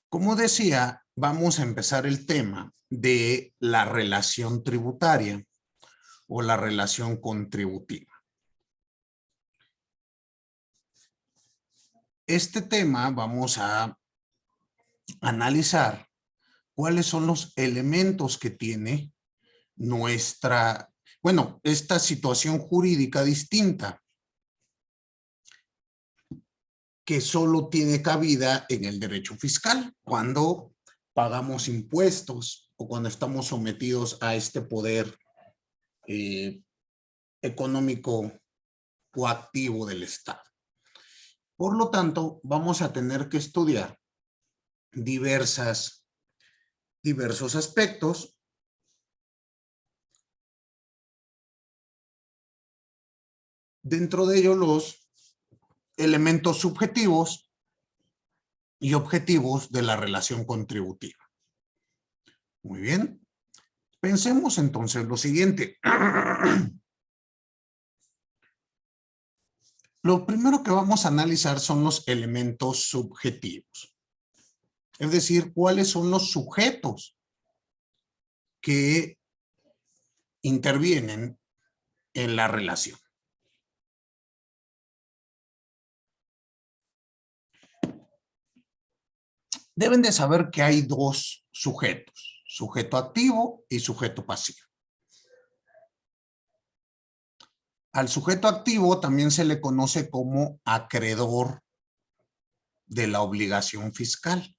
Como decía, vamos a empezar el tema de la relación tributaria o la relación contributiva. Este tema vamos a analizar cuáles son los elementos que tiene esta situación jurídica distinta que solo tiene cabida en el derecho fiscal cuando pagamos impuestos o cuando estamos sometidos a este poder económico coactivo del Estado. Por lo tanto, vamos a tener que estudiar diversos aspectos dentro de ellos los elementos subjetivos y objetivos de la relación contributiva. Muy bien. Pensemos entonces lo siguiente. Lo primero que vamos a analizar son los elementos subjetivos. Es decir, cuáles son los sujetos que intervienen en la relación. Deben de saber que hay dos sujetos, sujeto activo y sujeto pasivo. Al sujeto activo también se le conoce como acreedor de la obligación fiscal.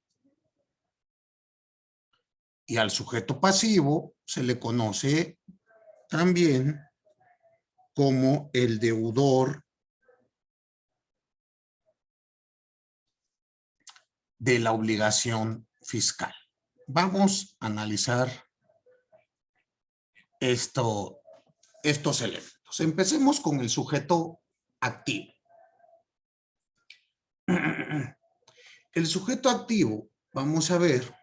Y al sujeto pasivo se le conoce también como el deudor de la obligación fiscal. Vamos a analizar estos elementos. Empecemos con el sujeto activo. El sujeto activo, vamos a ver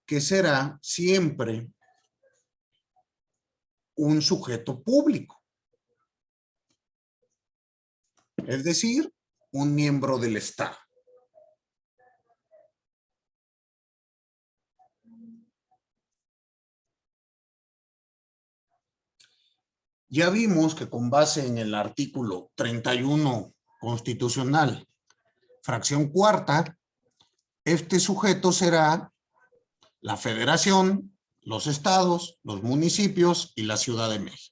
que será siempre un sujeto público. Es decir, un miembro del Estado. Ya vimos que con base en el artículo 31 constitucional, fracción cuarta, este sujeto será la Federación, los estados, los municipios y la Ciudad de México.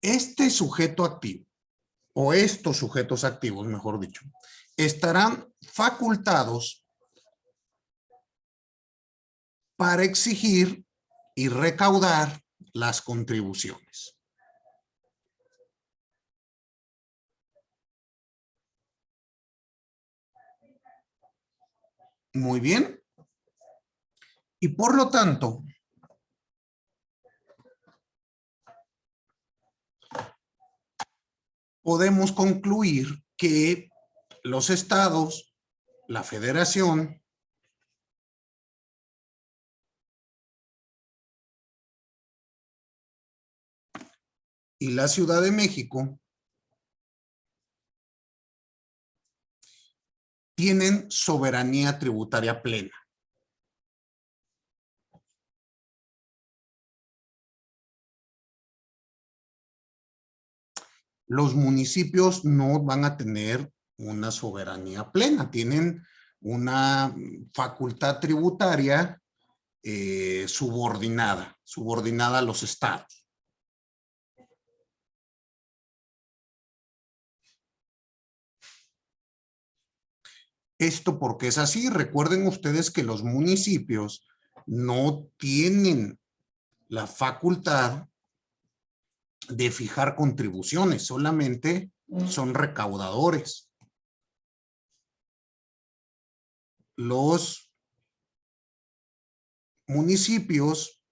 Este sujeto activo, o estos sujetos activos, mejor dicho, estarán facultados para exigir y recaudar las contribuciones. Muy bien. Y por lo tanto, podemos concluir que los estados, la federación y la Ciudad de México tienen soberanía tributaria plena. Los municipios no van a tener una soberanía plena, tienen una facultad tributaria subordinada a los estados. Esto porque es así. Recuerden ustedes que los municipios no tienen la facultad de fijar contribuciones, solamente son recaudadores. Los municipios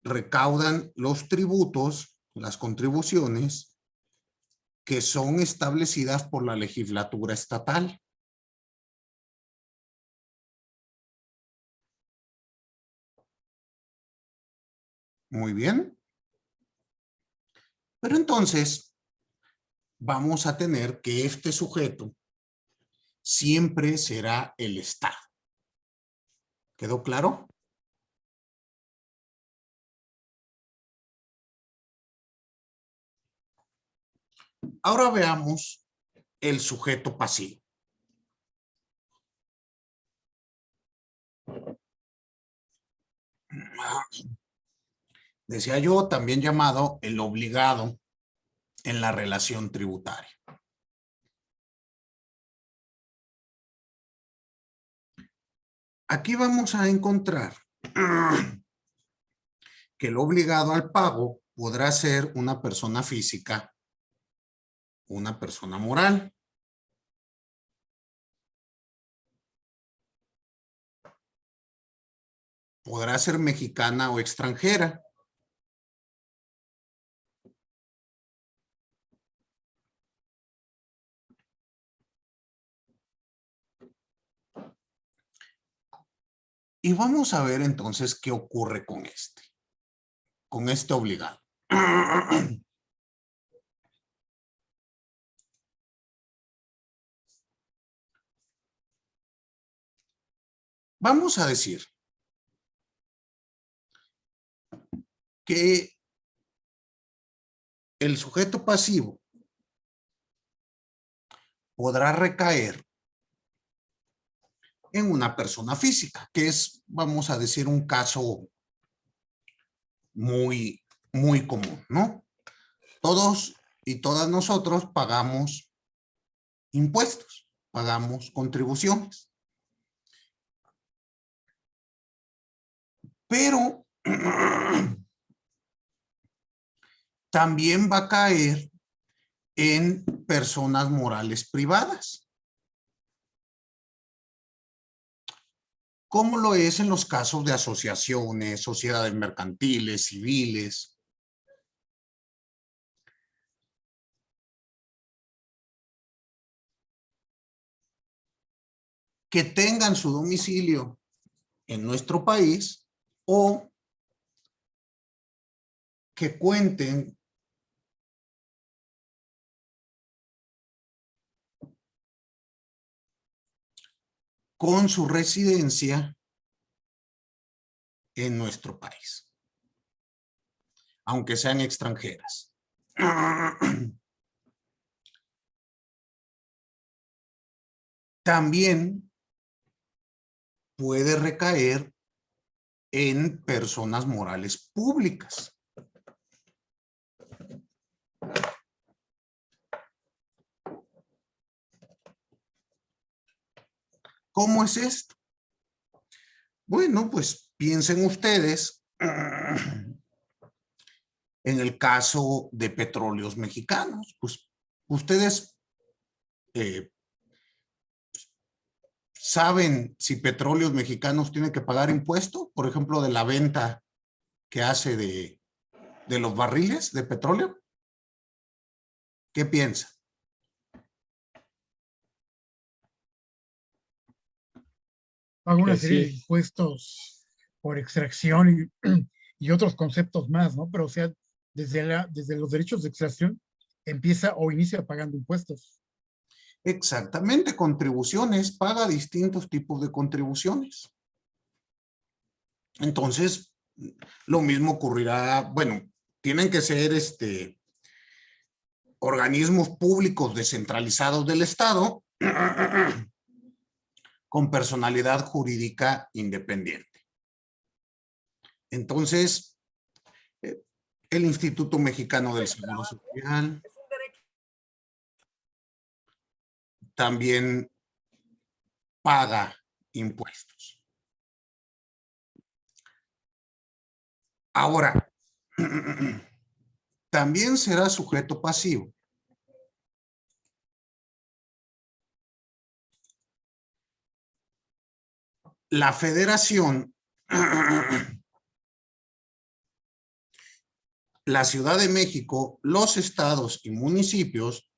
recaudan los tributos, las contribuciones, que son establecidas por la legislatura estatal. Muy bien. Pero entonces vamos a tener que este sujeto siempre será el Estado. ¿Quedó claro? Ahora veamos el sujeto pasivo. Decía yo, también llamado el obligado en la relación tributaria. Aquí vamos a encontrar que el obligado al pago podrá ser una persona física, una persona moral. Podrá ser mexicana o extranjera. Y vamos a ver entonces qué ocurre con este obligado. Vamos a decir que el sujeto pasivo podrá recaer en una persona física, que es, vamos a decir, un caso muy, muy común, ¿no? Todos y todas nosotros pagamos impuestos, pagamos contribuciones. Pero también va a caer en personas morales privadas. Como lo es en los casos de asociaciones, sociedades mercantiles, civiles. Que tengan su domicilio en nuestro país o que cuenten con su residencia en nuestro país, aunque sean extranjeras. También puede recaer en personas morales públicas. ¿Cómo es esto? Bueno, pues piensen ustedes en el caso de Petróleos Mexicanos. Pues ustedes ¿saben si Petróleos Mexicanos tiene que pagar impuesto? Por ejemplo, de la venta que hace de los barriles de petróleo. ¿Qué piensa? Paga una Que serie de sí, impuestos por extracción y otros conceptos más, ¿no? Pero, o sea, desde los derechos de extracción empieza o inicia pagando impuestos. Exactamente, contribuciones, paga distintos tipos de contribuciones. Entonces, lo mismo ocurrirá, bueno, tienen que ser organismos públicos descentralizados del Estado con personalidad jurídica independiente. Entonces, el Instituto Mexicano del Seguro Social también paga impuestos. Ahora, también será sujeto pasivo la Federación, la Ciudad de México, los estados y municipios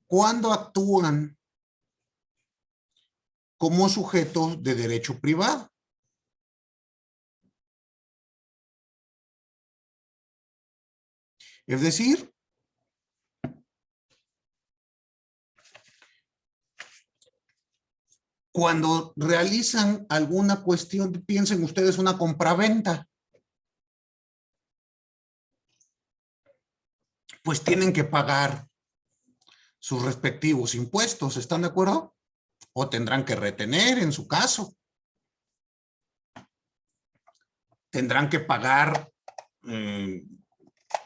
cuando actúan como sujetos de derecho privado. Es decir, cuando realizan alguna cuestión, piensen ustedes una compraventa, pues tienen que pagar sus respectivos impuestos, ¿están de acuerdo? O tendrán que retener en su caso. Tendrán que pagar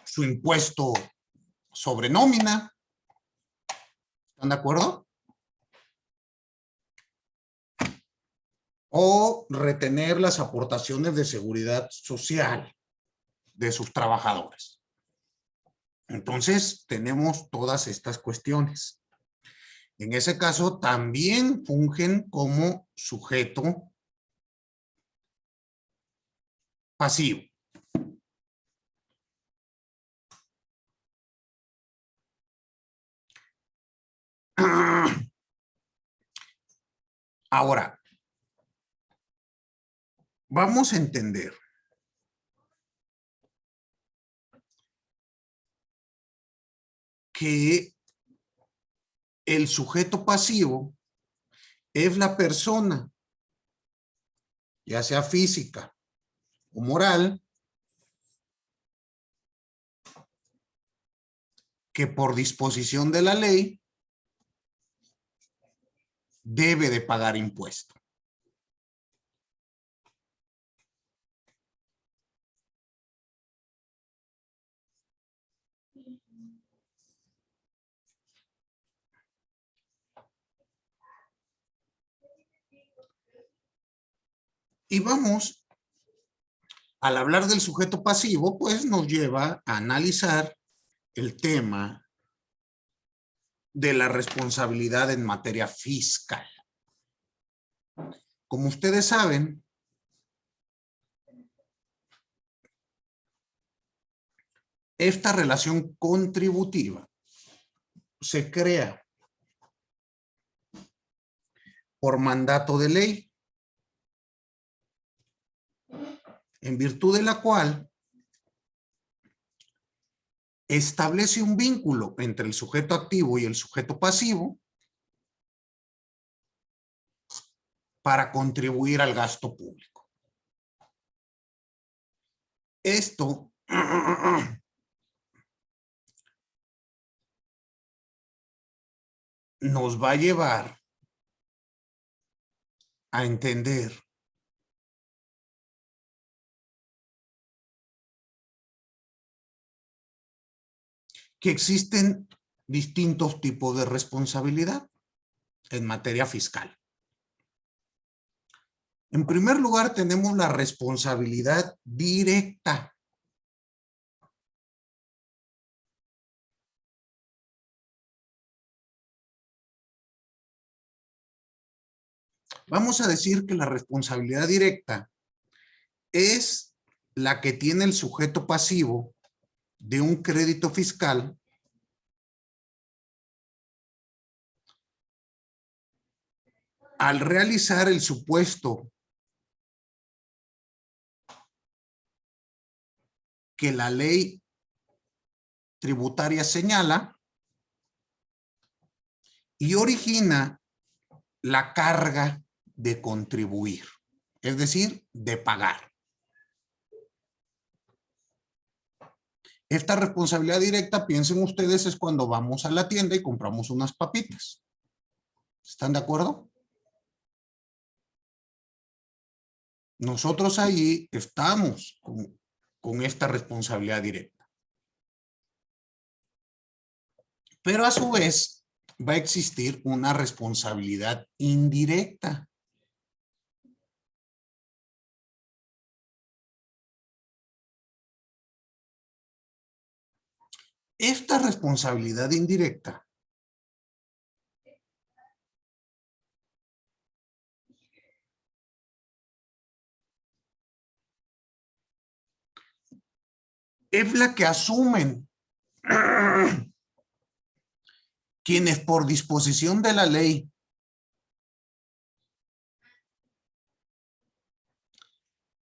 su impuesto sobre nómina. ¿Están de acuerdo? O retener las aportaciones de seguridad social de sus trabajadores. Entonces, tenemos todas estas cuestiones. En ese caso, también fungen como sujeto pasivo. Ahora, vamos a entender que el sujeto pasivo es la persona, ya sea física o moral, que por disposición de la ley debe de pagar impuesto. Y vamos, al hablar del sujeto pasivo, pues nos lleva a analizar el tema de la responsabilidad en materia fiscal. Como ustedes saben, esta relación contributiva se crea por mandato de ley, en virtud de la cual establece un vínculo entre el sujeto activo y el sujeto pasivo para contribuir al gasto público. Esto nos va a llevar a entender que existen distintos tipos de responsabilidad en materia fiscal. En primer lugar, tenemos la responsabilidad directa. Vamos a decir que la responsabilidad directa es la que tiene el sujeto pasivo de un crédito fiscal al realizar el supuesto que la ley tributaria señala y origina la carga de contribuir, es decir, de pagar. Esta responsabilidad directa, piensen ustedes, es cuando vamos a la tienda y compramos unas papitas. ¿Están de acuerdo? Nosotros ahí estamos con esta responsabilidad directa. Pero a su vez va a existir una responsabilidad indirecta. Esta responsabilidad indirecta es la que asumen quienes por disposición de la ley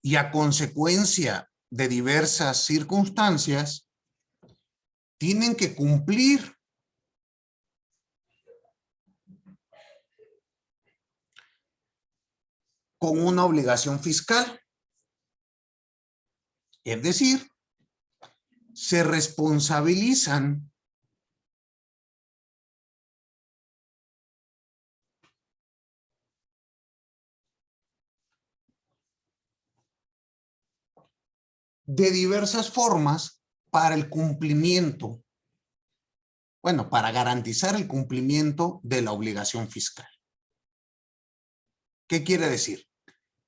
y a consecuencia de diversas circunstancias tienen que cumplir con una obligación fiscal. Es decir, se responsabilizan de diversas formas para el cumplimiento, bueno, para garantizar el cumplimiento de la obligación fiscal. ¿Qué quiere decir?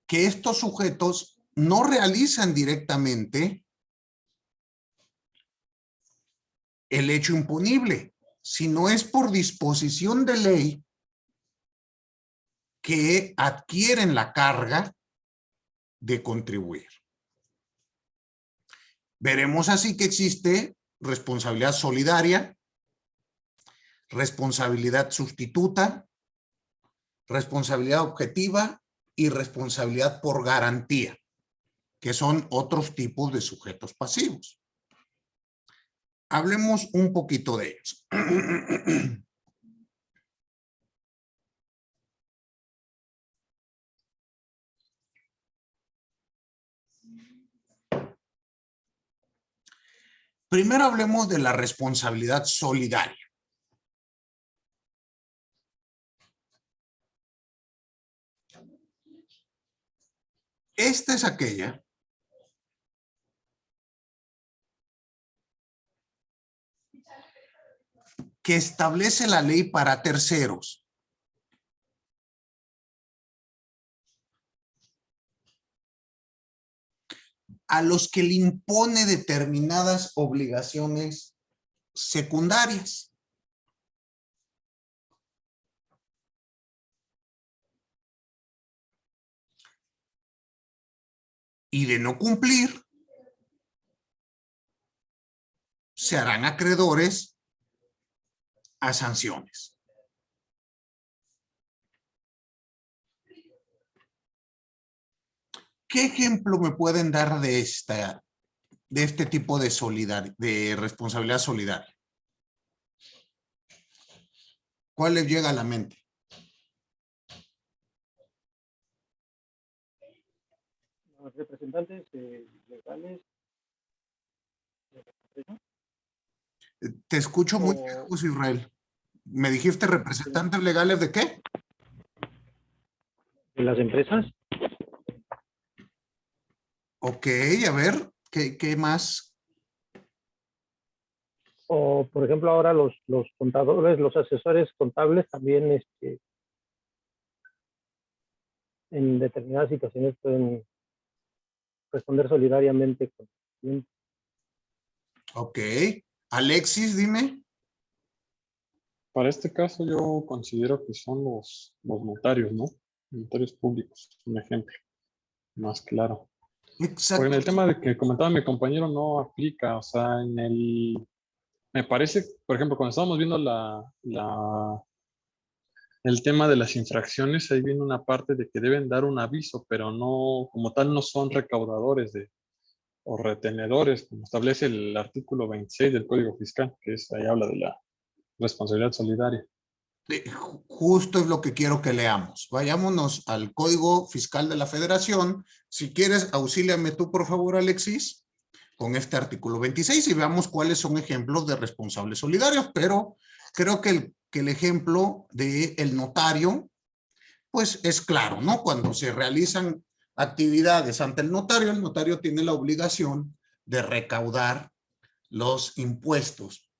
Que estos sujetos no realizan directamente el hecho imponible, sino es por disposición de ley que adquieren la carga de contribuir. Veremos así que existe responsabilidad solidaria, responsabilidad sustituta, responsabilidad objetiva y responsabilidad por garantía, que son otros tipos de sujetos pasivos. Hablemos un poquito de ellos. Primero hablemos de la responsabilidad solidaria. Esta es aquella que establece la ley para terceros. A los que le impone determinadas obligaciones secundarias. Y de no cumplir, se harán acreedores a sanciones. ¿Qué ejemplo me pueden dar de este tipo de responsabilidad solidaria? ¿Cuál les llega a la mente? Los representantes legales. Te escucho muy lejos, Israel. ¿Me dijiste representantes legales de qué? ¿De las empresas? Ok, a ver, ¿qué más? O, por ejemplo, ahora los contadores, los asesores contables también en determinadas situaciones pueden responder solidariamente con el cliente. Ok. Alexis, dime. Para este caso yo considero que son los notarios, ¿no? Notarios públicos, un ejemplo más claro. Porque Exacto. en el tema de que comentaba mi compañero no aplica, o sea, me parece, por ejemplo, cuando estábamos viendo el tema de las infracciones, ahí viene una parte de que deben dar un aviso, pero no, como tal, no son recaudadores o retenedores, como establece el artículo 26 del Código Fiscal, que ahí habla de la responsabilidad solidaria. Justo es lo que quiero que leamos. Vayámonos al Código Fiscal de la Federación. Si quieres, auxíliame tú, por favor, Alexis, con este artículo 26 y veamos cuáles son ejemplos de responsables solidarios, pero creo que el ejemplo del notario, pues es claro, ¿no? Cuando se realizan actividades ante el notario tiene la obligación de recaudar los impuestos.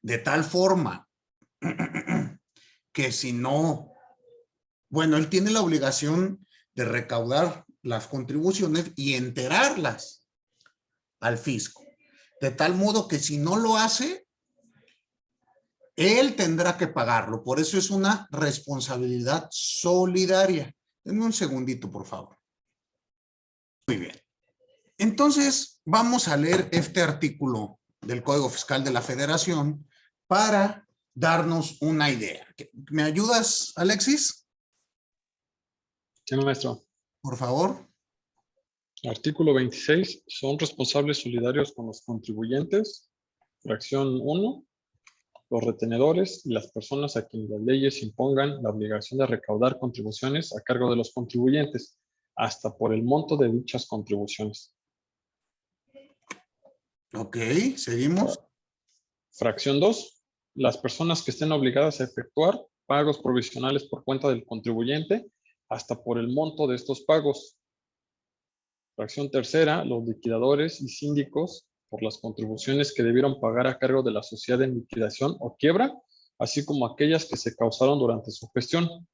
De tal forma que si no, bueno, él tiene la obligación de recaudar las contribuciones y enterarlas al fisco. De tal modo que si no lo hace, él tendrá que pagarlo. Por eso es una responsabilidad solidaria. Denme un segundito, por favor. Muy bien. Entonces, vamos a leer este artículo del Código Fiscal de la Federación para darnos una idea. ¿Me ayudas, Alexis? Sí, maestro. Por favor. Artículo 26. Son responsables solidarios con los contribuyentes Fracción 1. Los retenedores y las personas a quienes las leyes impongan la obligación de recaudar contribuciones a cargo de los contribuyentes, hasta por el monto de dichas contribuciones. Ok, seguimos. Fracción 2. Las personas que estén obligadas a efectuar pagos provisionales por cuenta del contribuyente, hasta por el monto de estos pagos. Fracción 3. Los liquidadores y síndicos por las contribuciones que debieron pagar a cargo de la sociedad en liquidación o quiebra, así como aquellas que se causaron durante su gestión.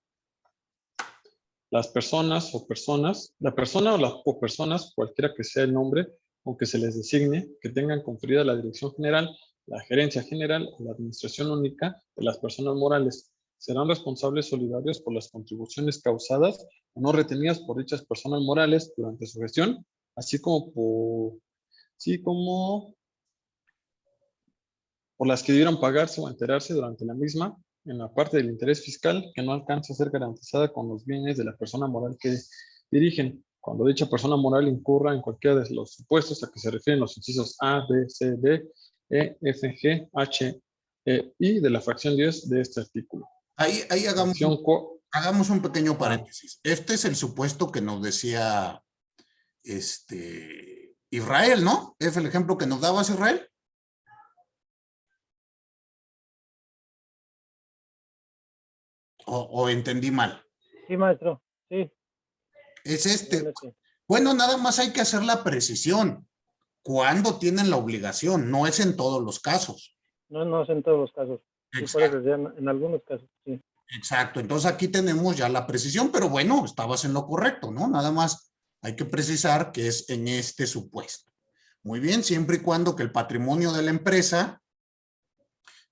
La persona o personas, cualquiera que sea el nombre, aunque se les designe, que tengan conferida la dirección general, la gerencia general o la administración única de las personas morales, serán responsables solidarios por las contribuciones causadas o no retenidas por dichas personas morales durante su gestión, así como por las que debieron pagarse o enterarse durante la misma, en la parte del interés fiscal que no alcanza a ser garantizada con los bienes de la persona moral que dirigen, cuando dicha persona moral incurra en cualquiera de los supuestos a que se refieren los incisos A, B, C, D, E, F, G, H, E, I de la fracción 10 de este artículo. Ahí Fracción hagamos un pequeño paréntesis. Este es el supuesto que nos decía Israel, ¿no? ¿Es el ejemplo que nos dabas, Israel? ¿O entendí mal? Sí, maestro, sí. Es este. Bueno, sí. Bueno, nada más hay que hacer la precisión. ¿Cuándo tienen la obligación? No es en todos los casos. No es en todos los casos. Sí, por eso decía, en algunos casos, sí. Exacto. Entonces aquí tenemos ya la precisión, pero bueno, estabas en lo correcto, ¿no? Nada más hay que precisar que es en este supuesto. Muy bien, siempre y cuando que el patrimonio de la empresa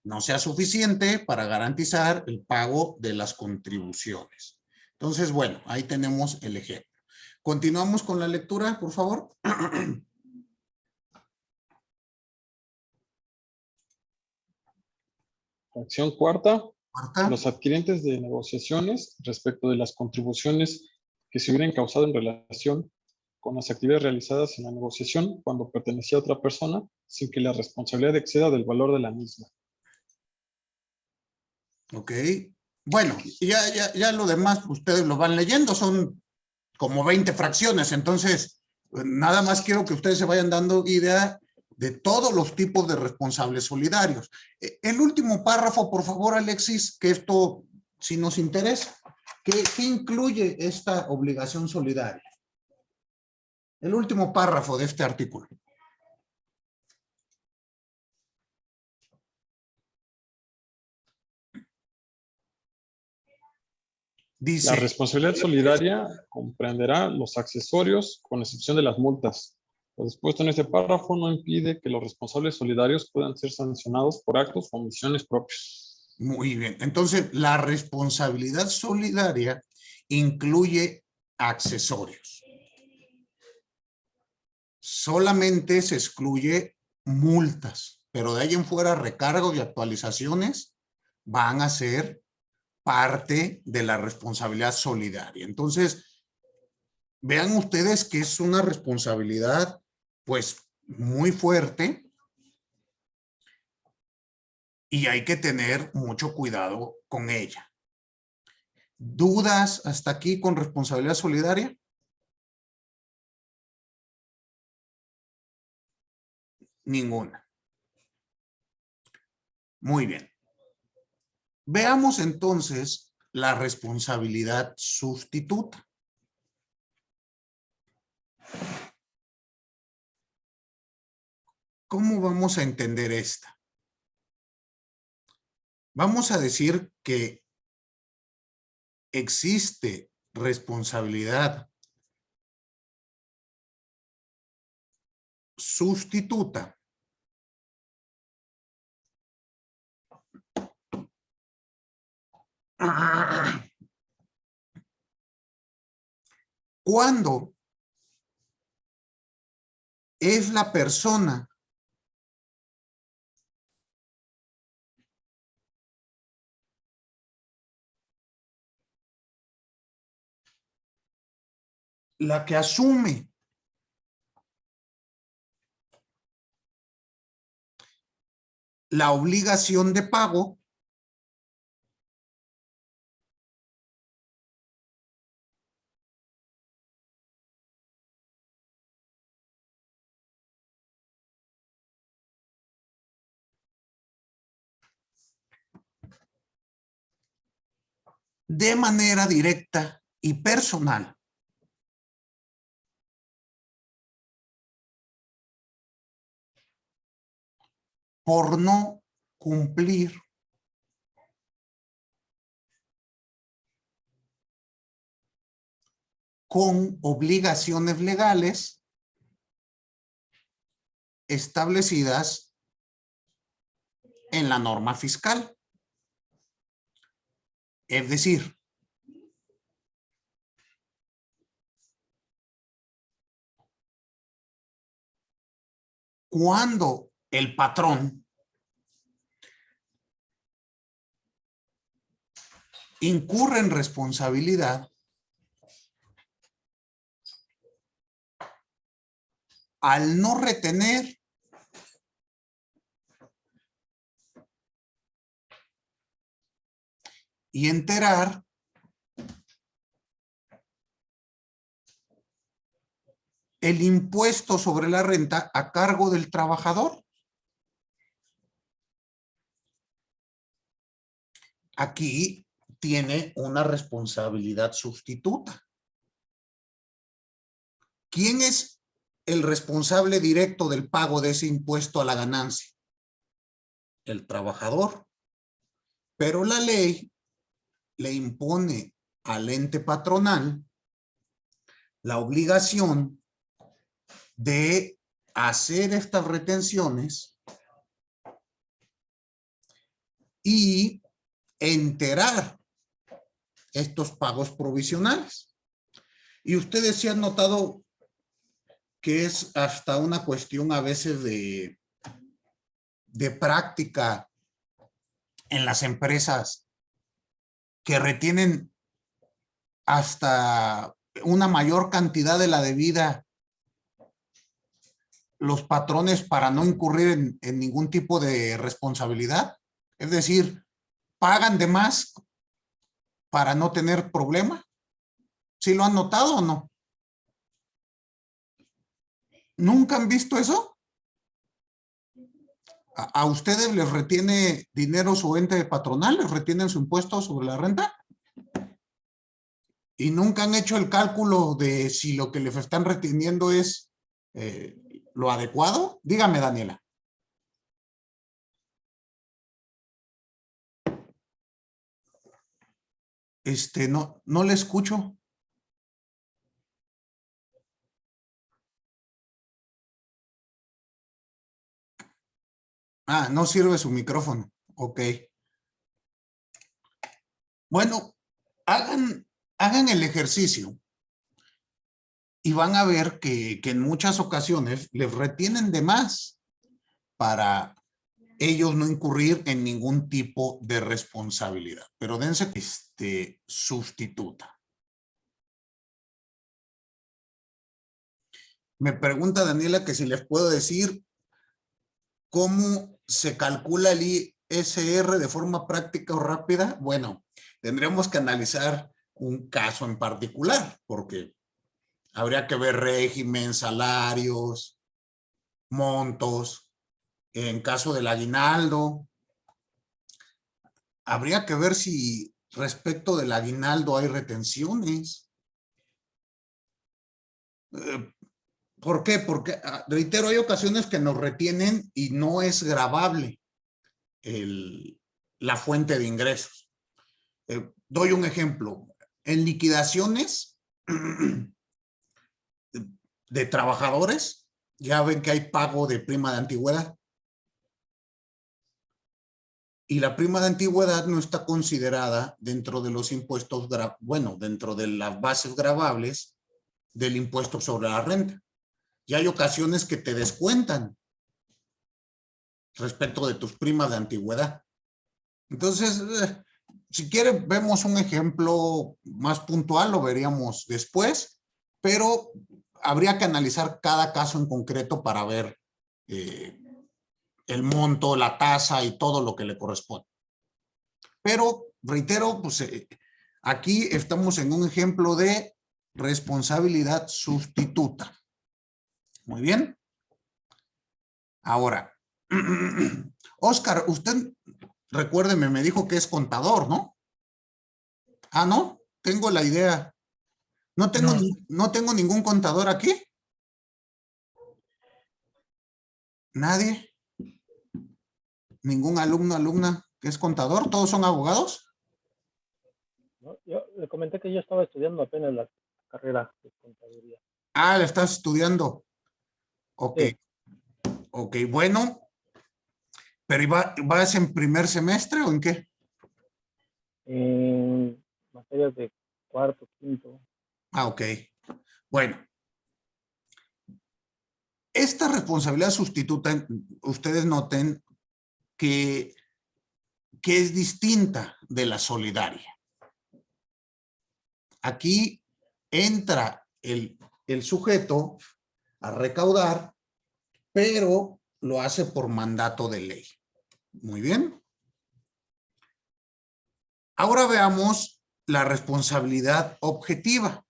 no sea suficiente para garantizar el pago de las contribuciones. Entonces, bueno, ahí tenemos el ejemplo. Continuamos con la lectura, por favor. Fracción 4. Marta. Los adquirientes de negociaciones respecto de las contribuciones que se hubieran causado en relación con las actividades realizadas en la negociación cuando pertenecía a otra persona, sin que la responsabilidad exceda del valor de la misma. Ok. Bueno, ya lo demás ustedes lo van leyendo, son como 20 fracciones, entonces nada más quiero que ustedes se vayan dando idea de todos los tipos de responsables solidarios. El último párrafo, por favor, Alexis, que esto sí nos interesa. ¿Qué incluye esta obligación solidaria? El último párrafo de este artículo. Dice, la responsabilidad solidaria comprenderá los accesorios con excepción de las multas. Lo dispuesto en este párrafo no impide que los responsables solidarios puedan ser sancionados por actos o omisiones propios. Muy bien. Entonces, la responsabilidad solidaria incluye accesorios. Solamente se excluye multas, pero de ahí en fuera recargos y actualizaciones van a ser parte de la responsabilidad solidaria. Entonces, vean ustedes que es una responsabilidad pues muy fuerte y hay que tener mucho cuidado con ella. ¿Dudas hasta aquí con responsabilidad solidaria? Ninguna. Muy bien. Veamos entonces la responsabilidad sustituta. ¿Cómo vamos a entender esta? Vamos a decir que existe responsabilidad sustituta cuando es la persona la que asume la obligación de pago de manera directa y personal por no cumplir con obligaciones legales establecidas en la norma fiscal. Es decir, cuando el patrón incurre en responsabilidad al no retener y enterar el impuesto sobre la renta a cargo del trabajador. Aquí tiene una responsabilidad sustituta. ¿Quién es el responsable directo del pago de ese impuesto a la ganancia? El trabajador. Pero la ley le impone al ente patronal la obligación de hacer estas retenciones y enterar estos pagos provisionales. Y ustedes se han notado que es hasta una cuestión a veces de práctica en las empresas que retienen hasta una mayor cantidad de la debida los patrones para no incurrir en ningún tipo de responsabilidad. Es decir, pagan de más para no tener problema. ¿Sí lo han notado o no? ¿Nunca han visto eso? ¿A ustedes les retiene dinero su ente patronal? ¿Les retienen su impuesto sobre la renta? ¿Y nunca han hecho el cálculo de si lo que les están reteniendo es lo adecuado? Dígame, Daniela. No le escucho. Ah, no sirve su micrófono. Ok. Bueno, hagan el ejercicio y van a ver que en muchas ocasiones les retienen de más para ellos no incurrir en ningún tipo de responsabilidad. Pero dense sustituta. Me pregunta Daniela que si les puedo decir cómo se calcula el ISR de forma práctica o rápida. Bueno, tendremos que analizar un caso en particular, porque habría que ver régimen, salarios, montos. En caso del aguinaldo, habría que ver si respecto del aguinaldo hay retenciones. ¿Por qué? Porque, reitero, hay ocasiones que nos retienen y no es gravable la fuente de ingresos. Doy un ejemplo. En liquidaciones de trabajadores, ya ven que hay pago de prima de antigüedad. Y la prima de antigüedad no está considerada dentro de los impuestos, dentro de las bases gravables del impuesto sobre la renta. Y hay ocasiones que te descuentan respecto de tus primas de antigüedad. Entonces, si quieren, vemos un ejemplo más puntual, lo veríamos después, pero habría que analizar cada caso en concreto para ver el monto, la tasa y todo lo que le corresponde. Pero, reitero, pues aquí estamos en un ejemplo de responsabilidad sustituta. Muy bien. Ahora, Oscar, usted, recuérdeme, me dijo que es contador, ¿no? Ah, ¿no? Tengo la idea. No tengo, No. no tengo ningún contador aquí. ¿Nadie? ¿Ningún alumno, alumna que es contador? ¿Todos son abogados? ¿No? Yo le comenté que yo estaba estudiando apenas la carrera de contaduría. Ah, la estás estudiando. Ok, Sí, ok, bueno. ¿Pero vas en primer semestre o en qué? en materias de cuarto, quinto. Ah, ok. Bueno, esta responsabilidad sustituta, ustedes noten que es distinta de la solidaria. Aquí entra el sujeto a recaudar, pero lo hace por mandato de ley. Muy bien. Ahora veamos la responsabilidad objetiva.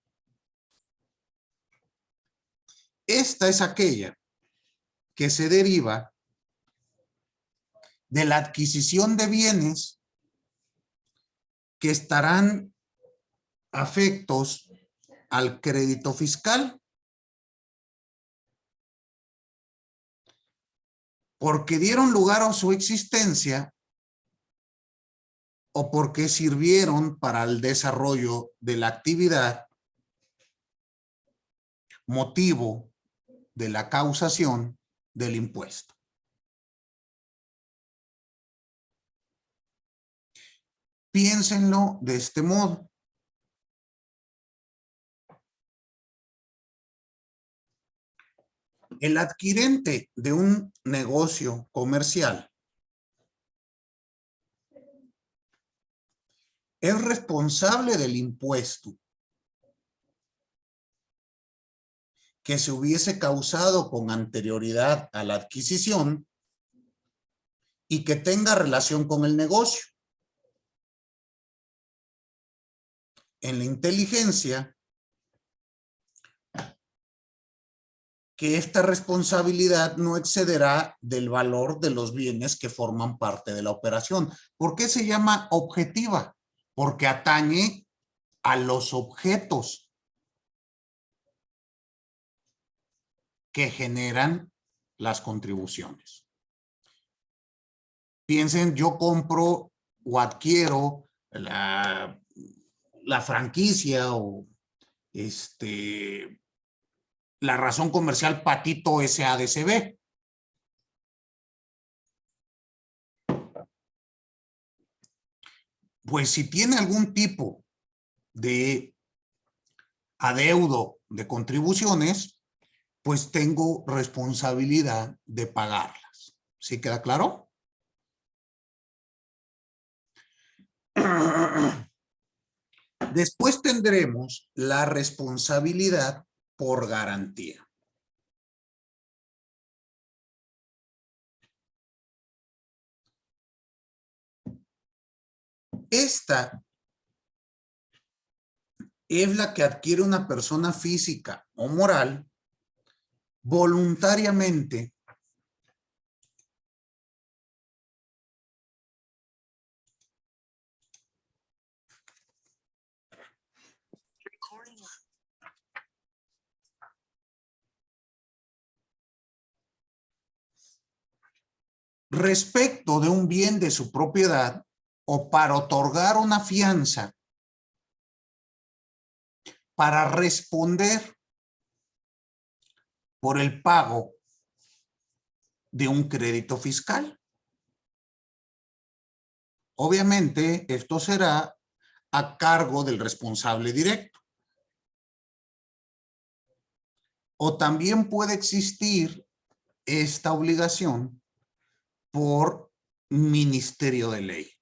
Esta es aquella que se deriva de la adquisición de bienes que estarán afectos al crédito fiscal, porque dieron lugar a su existencia o porque sirvieron para el desarrollo de la actividad, motivo de la causación del impuesto. Piénsenlo de este modo. El adquirente de un negocio comercial es responsable del impuesto que se hubiese causado con anterioridad a la adquisición y que tenga relación con el negocio. En la inteligencia, que esta responsabilidad no excederá del valor de los bienes que forman parte de la operación. ¿Por qué se llama objetiva? Porque atañe a los objetos que generan las contribuciones. Piensen, yo compro o adquiero la franquicia o la razón comercial Patito SADCB. Pues si tiene algún tipo de adeudo de contribuciones, pues tengo responsabilidad de pagarlas. ¿Sí queda claro? Después tendremos la responsabilidad por garantía. Esta es la que adquiere una persona física o moral voluntariamente respecto de un bien de su propiedad o para otorgar una fianza para responder por el pago de un crédito fiscal. Obviamente, esto será a cargo del responsable directo. O también puede existir esta obligación por ministerio de ley.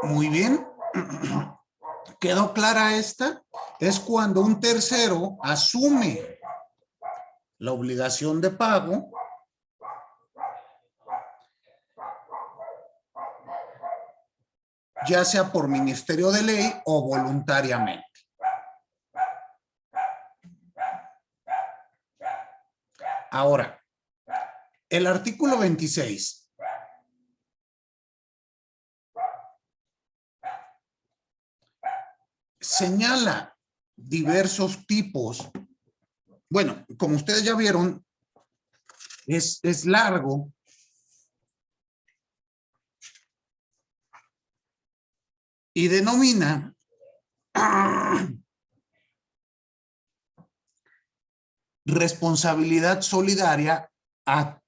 Muy bien. ¿Quedó clara esta? Es cuando un tercero asume la obligación de pago ya sea por ministerio de ley o voluntariamente. Ahora, el artículo 26 señala diversos tipos. Bueno, como ustedes ya vieron, es largo. Y denomina responsabilidad solidaria a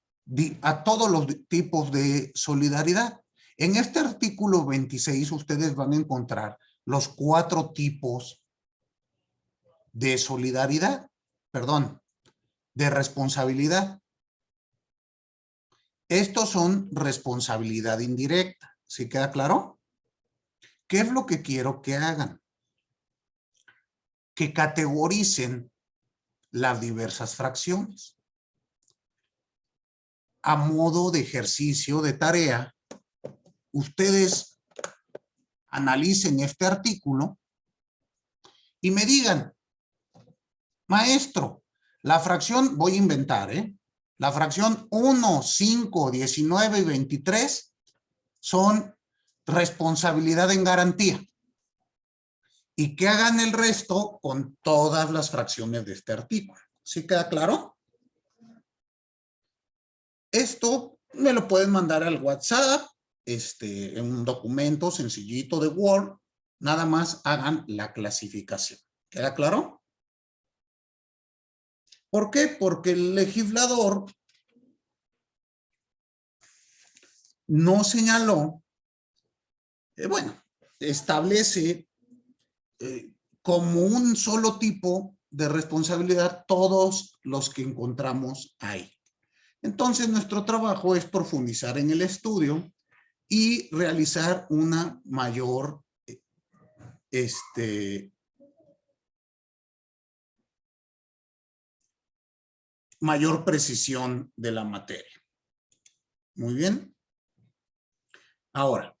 todos los tipos de solidaridad. En este artículo 26 ustedes van a encontrar los 4 tipos de solidaridad, perdón, de responsabilidad. Estos son responsabilidad indirecta. ¿Sí queda claro? ¿Qué es lo que quiero que hagan? Que categoricen las diversas fracciones. A modo de ejercicio de tarea, ustedes analicen este artículo y me digan, maestro, la fracción, voy a inventar, la fracción 1, 5, 19 y 23 son responsabilidad en garantía. Y que hagan el resto con todas las fracciones de este artículo. ¿Sí queda claro? Esto me lo pueden mandar al WhatsApp, en un documento sencillito de Word. Nada más hagan la clasificación. ¿Queda claro? ¿Por qué? Porque el legislador no señaló, bueno, establece como un solo tipo de responsabilidad todos los que encontramos ahí. Entonces, nuestro trabajo es profundizar en el estudio y realizar una mayor mayor precisión de la materia. Muy bien. Ahora,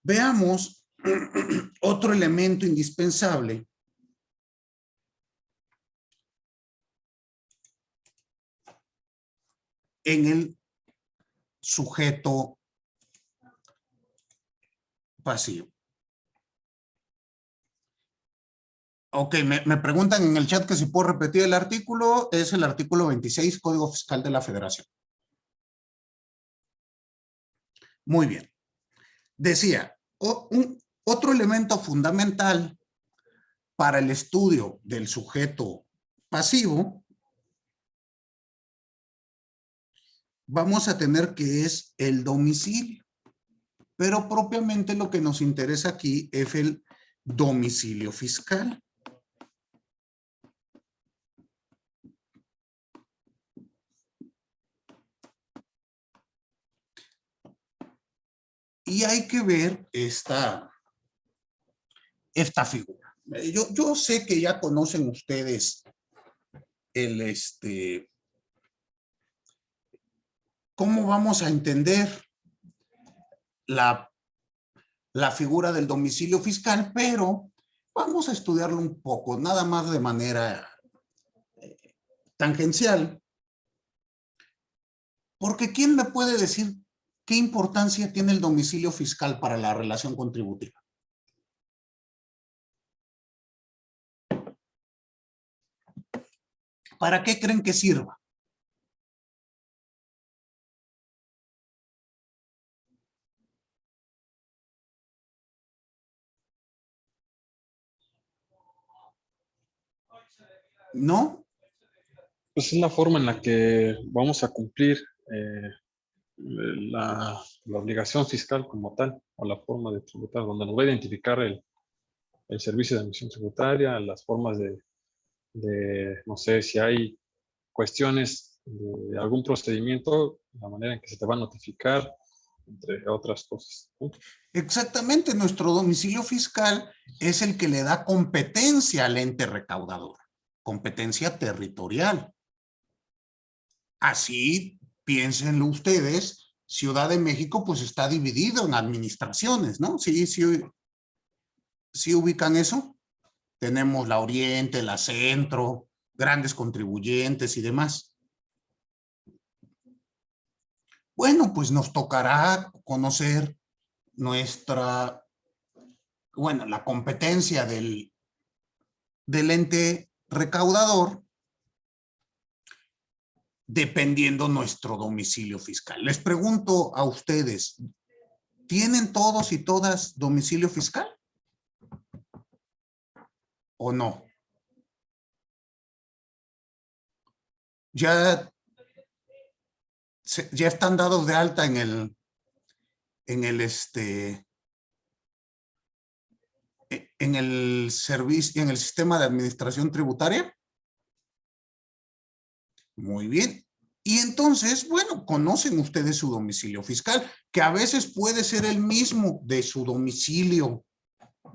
veamos otro elemento indispensable en el sujeto pasivo. Ok, me preguntan en el chat que si puedo repetir el artículo. Es el artículo 26, Código Fiscal de la Federación. Muy bien. Decía, otro elemento fundamental para el estudio del sujeto pasivo, vamos a tener que es el domicilio. Pero propiamente lo que nos interesa aquí es el domicilio fiscal. Y hay que ver esta figura. Yo sé que ya conocen ustedes el cómo vamos a entender la figura del domicilio fiscal, pero vamos a estudiarlo un poco, nada más de manera tangencial. Porque ¿quién me puede decir qué importancia tiene el domicilio fiscal para la relación contributiva? ¿Para qué creen que sirva? ¿No? Pues es la forma en la que vamos a cumplir la obligación fiscal como tal, o la forma de tributar, donde nos va a identificar el servicio de admisión tributaria, las formas de, no sé, si hay cuestiones de algún procedimiento, la manera en que se te va a notificar, entre otras cosas, ¿no? Exactamente, nuestro domicilio fiscal es el que le da competencia al ente recaudador, competencia territorial. Así, piénsenlo ustedes, Ciudad de México pues está dividido en administraciones, ¿no? ¿Sí ubican eso? Tenemos la Oriente, la Centro, grandes contribuyentes y demás. Bueno, pues nos tocará conocer la competencia del ente recaudador dependiendo nuestro domicilio fiscal. Les pregunto a ustedes, ¿tienen todos y todas domicilio fiscal? ¿O no? Ya están dados de alta en el servicio, en el sistema de administración tributaria. Muy bien. Y entonces, bueno, conocen ustedes su domicilio fiscal, que a veces puede ser el mismo de su domicilio,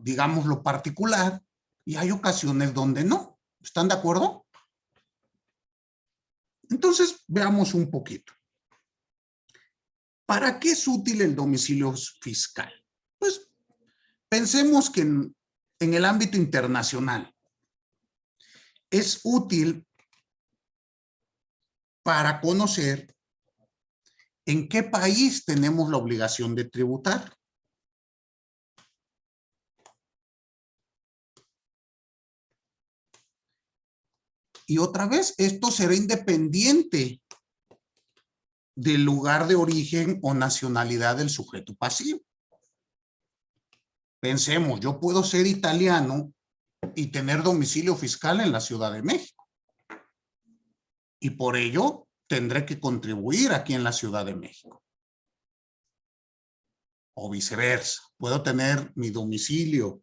digámoslo particular, y hay ocasiones donde no. ¿Están de acuerdo? Entonces, veamos un poquito. ¿Para qué es útil el domicilio fiscal? Pues, pensemos que en el ámbito internacional es útil para conocer en qué país tenemos la obligación de tributar. Y otra vez, esto será independiente del lugar de origen o nacionalidad del sujeto pasivo. Pensemos, yo puedo ser italiano y tener domicilio fiscal en la Ciudad de México. Y por ello tendré que contribuir aquí en la Ciudad de México. O viceversa, puedo tener mi domicilio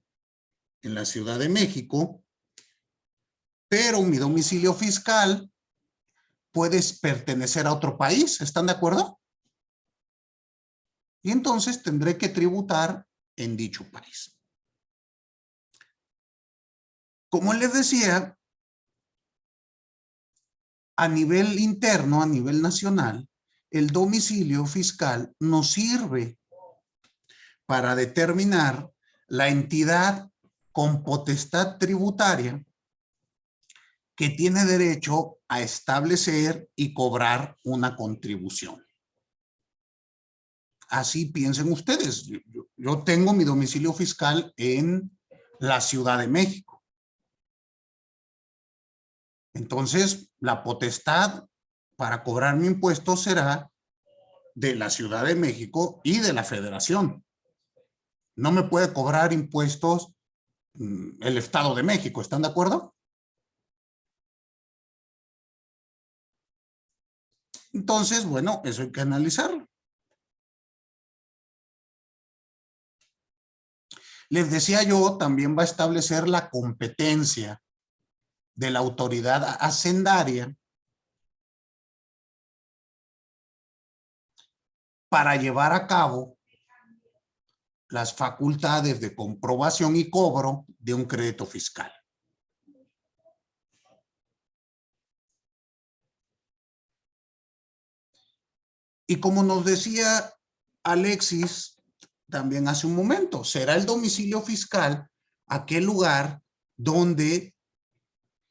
en la Ciudad de México, pero mi domicilio fiscal puede pertenecer a otro país. ¿Están de acuerdo? Y entonces tendré que tributar en dicho país. Como les decía, a nivel interno, a nivel nacional, el domicilio fiscal nos sirve para determinar la entidad con potestad tributaria que tiene derecho a establecer y cobrar una contribución. Así piensen ustedes. Yo tengo mi domicilio fiscal en la Ciudad de México. Entonces, la potestad para cobrar mi impuesto será de la Ciudad de México y de la Federación. No me puede cobrar impuestos el Estado de México. ¿Están de acuerdo? Entonces, bueno, eso hay que analizarlo. Les decía yo, también va a establecer la competencia de la autoridad hacendaria para llevar a cabo las facultades de comprobación y cobro de un crédito fiscal. Y como nos decía Alexis también hace un momento, será el domicilio fiscal aquel lugar donde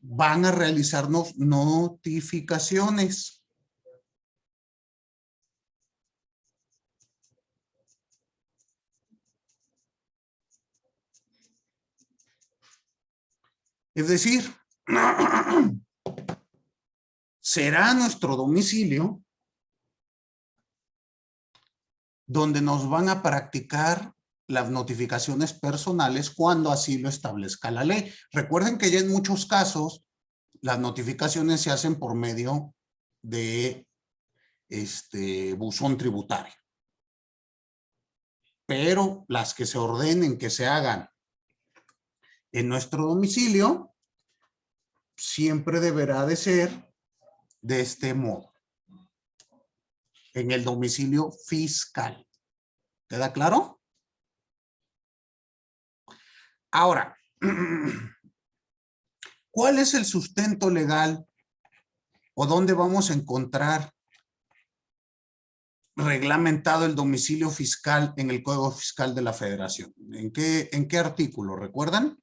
van a realizarnos notificaciones. Es decir, será nuestro domicilio donde nos van a practicar las notificaciones personales cuando así lo establezca la ley. Recuerden que ya en muchos casos las notificaciones se hacen por medio de buzón tributario. Pero las que se ordenen que se hagan en nuestro domicilio siempre deberá de ser de este modo. En el domicilio fiscal. ¿Queda claro? Ahora, ¿cuál es el sustento legal o dónde vamos a encontrar reglamentado el domicilio fiscal en el Código Fiscal de la Federación? ¿En qué artículo? ¿Recuerdan?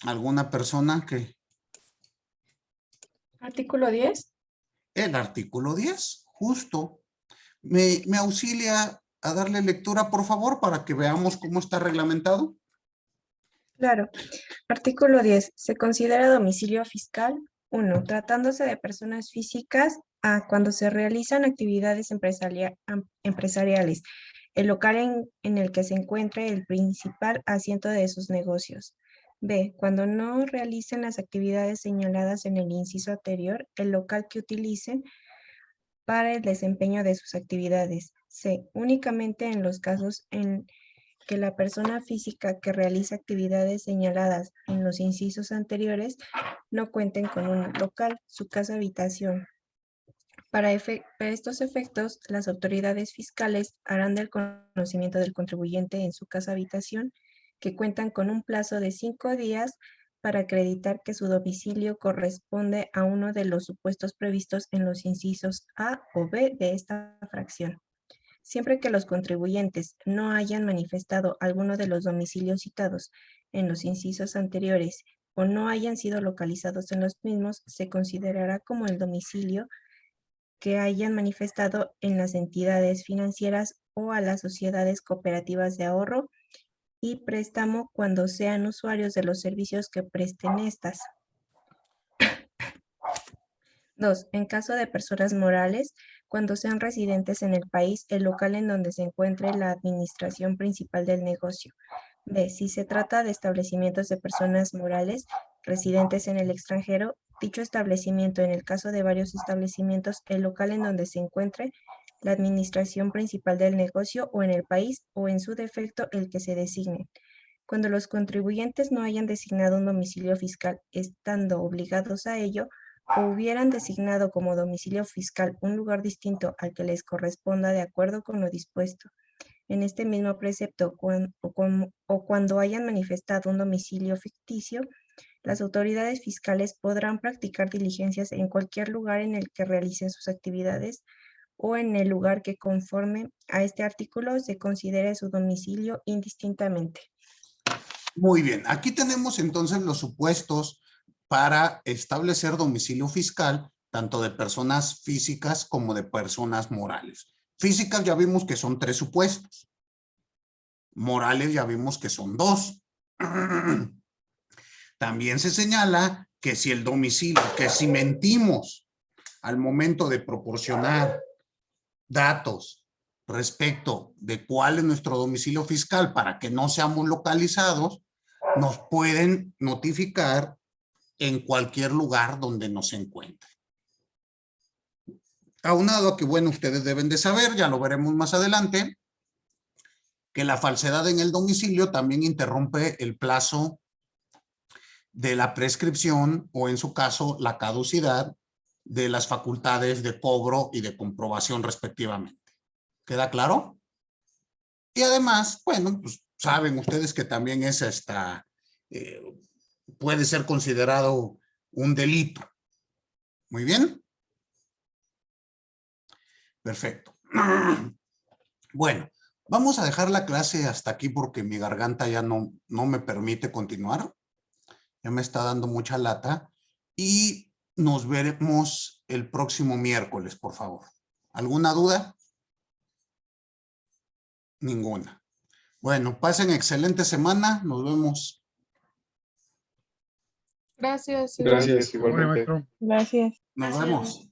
¿Alguna persona que? Artículo 10. El artículo 10, justo. ¿Me auxilia a darle lectura, por favor, para que veamos cómo está reglamentado? Claro. Artículo 10. Se considera domicilio fiscal 1. Tratándose de personas físicas cuando se realizan actividades empresariales. El local en el que se encuentre el principal asiento de sus negocios. B. Cuando no realicen las actividades señaladas en el inciso anterior, el local que utilicen para el desempeño de sus actividades. C. Únicamente en los casos en que la persona física que realiza actividades señaladas en los incisos anteriores no cuenten con un local, su casa habitación. Para estos efectos, las autoridades fiscales harán del conocimiento del contribuyente en su casa habitación que cuentan con un plazo de 5 días para acreditar que su domicilio corresponde a uno de los supuestos previstos en los incisos A o B de esta fracción. Siempre que los contribuyentes no hayan manifestado alguno de los domicilios citados en los incisos anteriores o no hayan sido localizados en los mismos, se considerará como el domicilio que hayan manifestado en las entidades financieras o a las sociedades cooperativas de ahorro y préstamo cuando sean usuarios de los servicios que presten estas. 2. En caso de personas morales, cuando sean residentes en el país, el local en donde se encuentre la administración principal del negocio. B. Si se trata de establecimientos de personas morales residentes en el extranjero, dicho establecimiento, en el caso de varios establecimientos, el local en donde se encuentre la administración principal del negocio o en el país o en su defecto el que se designe. Cuando los contribuyentes no hayan designado un domicilio fiscal estando obligados a ello, o hubieran designado como domicilio fiscal un lugar distinto al que les corresponda de acuerdo con lo dispuesto en este mismo precepto o cuando hayan manifestado un domicilio ficticio, las autoridades fiscales podrán practicar diligencias en cualquier lugar en el que realicen sus actividades o en el lugar que conforme a este artículo se considere su domicilio indistintamente. Muy bien, aquí tenemos entonces los supuestos para establecer domicilio fiscal, tanto de personas físicas como de personas morales. Físicas ya vimos que son 3 supuestos. Morales ya vimos que son 2. También se señala que si el domicilio, que si mentimos al momento de proporcionar datos respecto de cuál es nuestro domicilio fiscal para que no seamos localizados, nos pueden notificar en cualquier lugar donde nos encuentre. Aunado a que, bueno, ustedes deben de saber, ya lo veremos más adelante, que la falsedad en el domicilio también interrumpe el plazo de la prescripción o, en su caso, la caducidad de las facultades de cobro y de comprobación respectivamente. ¿Queda claro? Y además, bueno, pues saben ustedes que también es puede ser considerado un delito. Muy bien. Perfecto. Bueno, vamos a dejar la clase hasta aquí porque mi garganta ya no me permite continuar. Ya me está dando mucha lata. Y nos veremos el próximo miércoles, por favor. ¿Alguna duda? Ninguna. Bueno, pasen excelente semana. Nos vemos. Gracias. Gracias, Hola, igualmente. maestro. Gracias. Nos vemos.